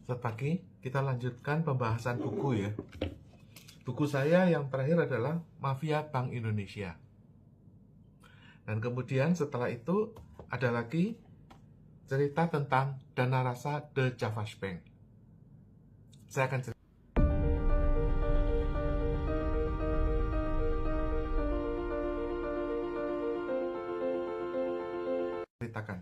Selamat pagi, kita lanjutkan pembahasan buku ya. Buku saya yang terakhir adalah Mafia Bank Indonesia. Dan kemudian setelah itu ada lagi cerita tentang dana rasa The Javas Bank. Saya akan ceritakan.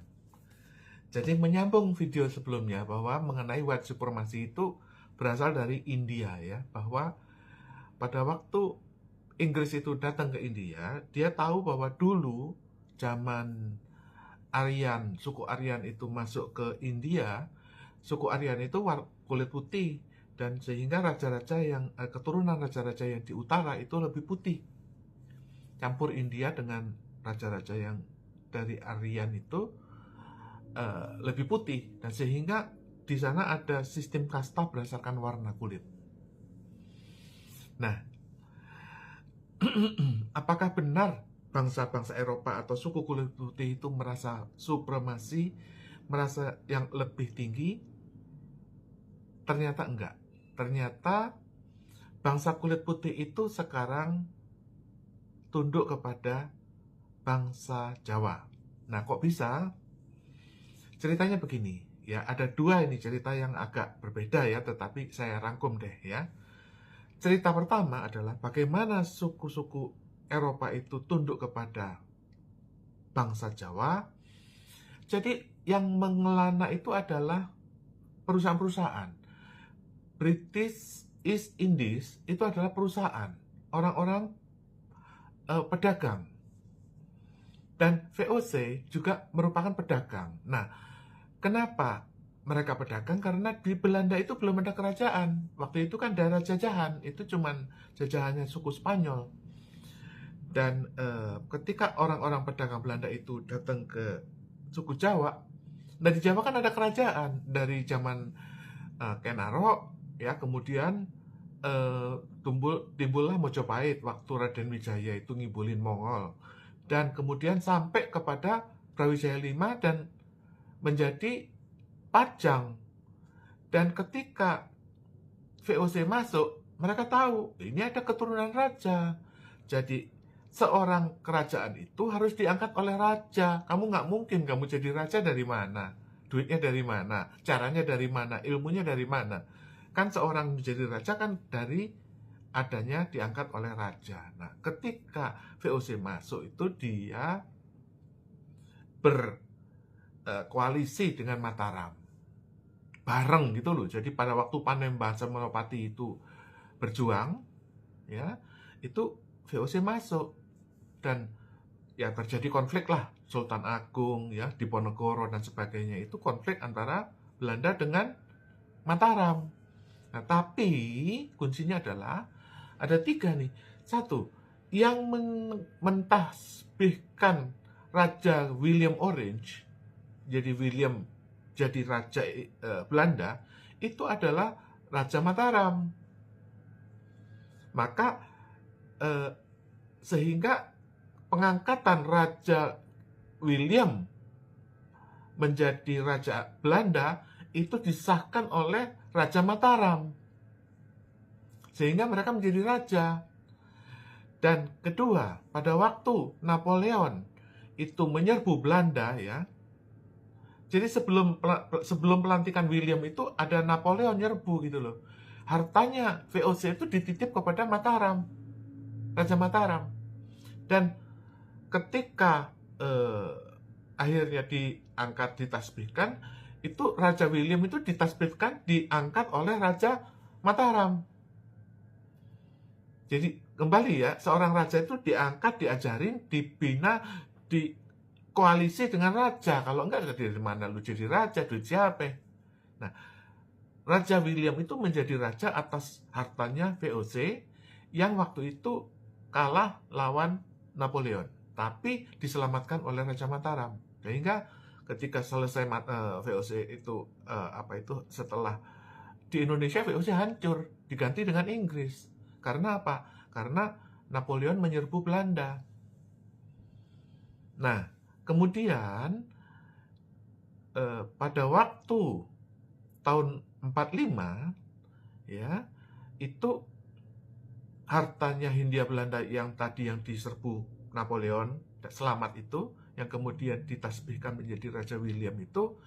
Jadi menyambung video sebelumnya bahwa mengenai white supremacy itu berasal dari India ya, bahwa pada waktu Inggris itu datang ke India, dia tahu bahwa dulu zaman Aryan, suku Aryan itu masuk ke India, suku Aryan itu kulit putih, dan sehingga raja-raja yang keturunan raja-raja yang di utara itu lebih putih. Campur India dengan raja-raja yang dari Aryan itu lebih putih, dan sehingga di sana ada sistem kasta berdasarkan warna kulit. Nah, apakah benar bangsa-bangsa Eropa atau suku kulit putih itu merasa supremasi, merasa yang lebih tinggi? Ternyata enggak. Ternyata bangsa kulit putih itu sekarang tunduk kepada bangsa Jawa. Nah, kok bisa? Ceritanya begini, ya, ada dua ini cerita yang agak berbeda ya, tetapi saya rangkum deh ya. Cerita pertama adalah bagaimana suku-suku Eropa itu tunduk kepada bangsa Jawa. Jadi yang mengelana itu adalah perusahaan-perusahaan. British East Indies itu adalah perusahaan, orang-orang pedagang. Dan VOC juga merupakan pedagang. Nah, kenapa mereka pedagang? Karena di Belanda itu belum ada kerajaan. Waktu itu kan daerah jajahan, itu cuman jajahannya suku Spanyol. Dan ketika orang-orang pedagang Belanda itu datang ke suku Jawa, nah di Jawa kan ada kerajaan dari zaman Ken Arok, ya, kemudian timbullah Mojopahit waktu Raden Wijaya itu ngibulin Mongol, dan kemudian sampai kepada Brawijaya V dan menjadi Pajang. Dan ketika VOC masuk, mereka tahu ini ada keturunan raja. Jadi seorang kerajaan itu harus diangkat oleh raja. Kamu nggak mungkin kamu jadi raja dari mana? Duitnya dari mana? Caranya dari mana? Ilmunya dari mana? Kan seorang menjadi raja kan dari adanya diangkat oleh raja. Nah, ketika VOC masuk itu dia berkoalisi dengan Mataram. Bareng gitu loh. Jadi pada waktu Panembahan Senopati itu berjuang, ya, itu VOC masuk. Dan ya terjadi konflik lah, Sultan Agung, ya, Diponegoro dan sebagainya, itu konflik antara Belanda dengan Mataram. Nah, tapi kuncinya adalah ada tiga nih. Satu, yang mentasbihkan Raja William Orange, jadi William jadi Raja Belanda, itu adalah Raja Mataram. Maka sehingga pengangkatan Raja William menjadi Raja Belanda itu disahkan oleh Raja Mataram, sehingga mereka menjadi raja. Dan kedua, pada waktu Napoleon itu menyerbu Belanda, ya, jadi sebelum pelantikan William itu ada Napoleon nyerbu gitu loh. Hartanya VOC itu dititip kepada Mataram, Raja Mataram. Dan ketika akhirnya diangkat, ditasbihkan, itu Raja William itu ditasbihkan, diangkat oleh Raja Mataram. Jadi kembali ya, seorang raja itu diangkat, diajarin, dibina, di koalisi dengan raja. Kalau enggak dari mana lu jadi raja, duit siapa? Nah, Raja William itu menjadi raja atas hartanya VOC yang waktu itu kalah lawan Napoleon, tapi diselamatkan oleh Raja Mataram. Sehingga ketika selesai VOC itu setelah di Indonesia VOC hancur, diganti dengan Inggris. Karena apa? Karena Napoleon menyerbu Belanda. Nah, kemudian pada waktu tahun 45 ya, itu hartanya Hindia Belanda yang tadi yang diserbu Napoleon selamat itu, yang kemudian ditasbihkan menjadi Raja William itu,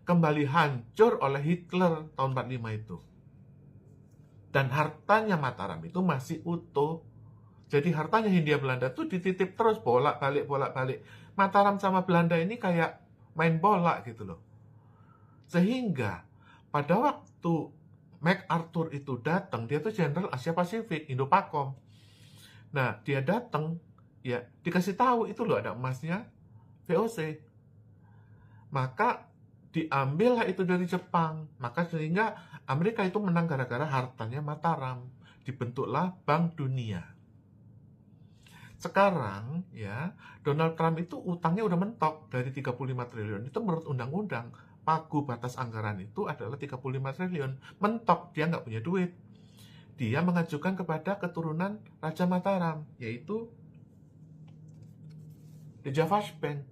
kembali hancur oleh Hitler tahun 45 itu. Dan hartanya Mataram itu masih utuh. Jadi hartanya Hindia Belanda tuh dititip terus bolak-balik. Mataram sama Belanda ini kayak main bola gitu loh. Sehingga pada waktu MacArthur itu datang, dia tuh Jenderal Asia Pasifik, Indo-Pakom. Nah, dia datang, ya dikasih tahu itu loh ada emasnya VOC. Maka diambillah itu dari Jepang. Maka sehingga Amerika itu menang gara-gara hartanya Mataram. Dibentuklah Bank Dunia. Sekarang ya, Donald Trump itu utangnya udah mentok dari 35 triliun. Itu menurut undang-undang, pagu batas anggaran itu adalah 35 triliun. Mentok, dia nggak punya duit. Dia mengajukan kepada keturunan Raja Mataram, yaitu The Javash Bank.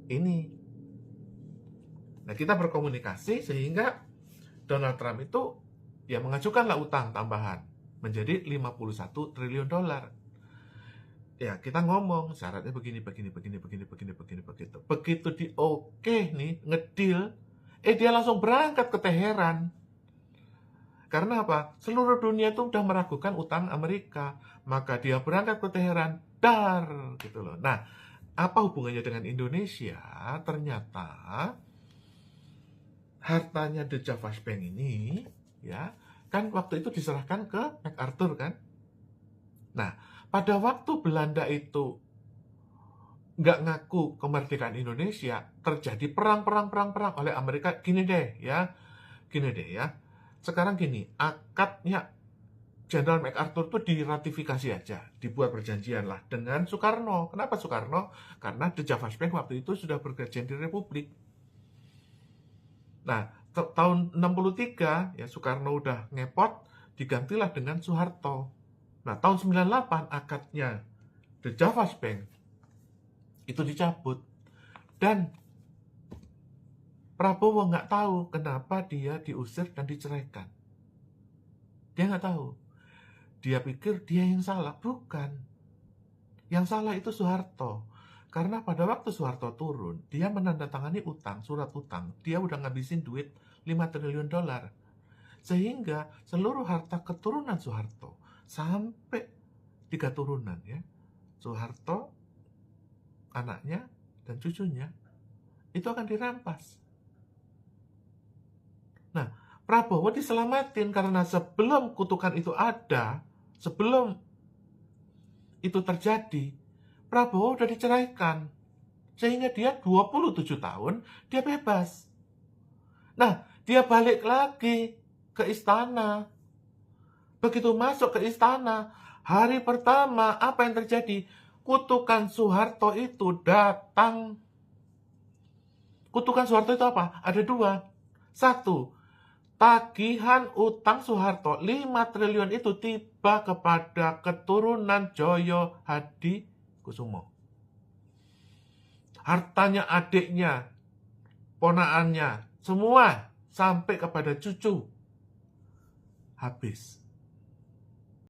Ini. Nah, kita berkomunikasi sehingga Donald Trump itu ya mengajukanlah utang tambahan menjadi 51 triliun dolar. Ya, kita ngomong syaratnya begini. Begitu di oke nih, ngedil, dia langsung berangkat ke Teheran. Karena apa? Seluruh dunia itu udah meragukan utang Amerika. Maka dia berangkat ke Teheran, dar, gitu loh. Nah, apa hubungannya dengan Indonesia? Ternyata hartanya The Javash Bank ini, ya, kan waktu itu diserahkan ke MacArthur kan. Nah, pada waktu Belanda itu nggak ngaku kemerdekaan Indonesia, terjadi perang oleh Amerika. Gini deh ya. Sekarang gini, akadnya Jenderal MacArthur itu diratifikasi aja, dibuat perjanjian lah dengan Soekarno. Kenapa Soekarno? Karena The Javash Bank waktu itu sudah berkejian di Republik. Nah, tahun 63 ya Soekarno udah ngepot, digantilah dengan Soeharto. Nah, tahun 98 akadnya The Javash Bank itu dicabut. Dan Prabowo nggak tahu kenapa dia diusir dan diceraikan. Dia nggak tahu. Dia pikir dia yang salah. Bukan. Yang salah itu Soeharto. Karena pada waktu Soeharto turun, dia menandatangani utang, surat utang. Dia udah ngabisin duit 5 triliun dolar. Sehingga seluruh harta keturunan Soeharto, sampai 3 turunan ya, Soeharto, anaknya, dan cucunya, itu akan dirampas. Nah, Prabowo diselamatin karena sebelum kutukan itu ada, sebelum itu terjadi, Prabowo udah diceraikan. Sehingga dia 27 tahun, dia bebas. Nah, dia balik lagi ke istana. Begitu masuk ke istana, hari pertama apa yang terjadi? Kutukan Soeharto itu datang. Kutukan Soeharto itu apa? Ada 2. 1, tagihan utang Soeharto 5 triliun itu tiba kepada keturunan Joyo Hadi Kusumo. Hartanya adiknya, ponaannya, semua sampai kepada cucu habis.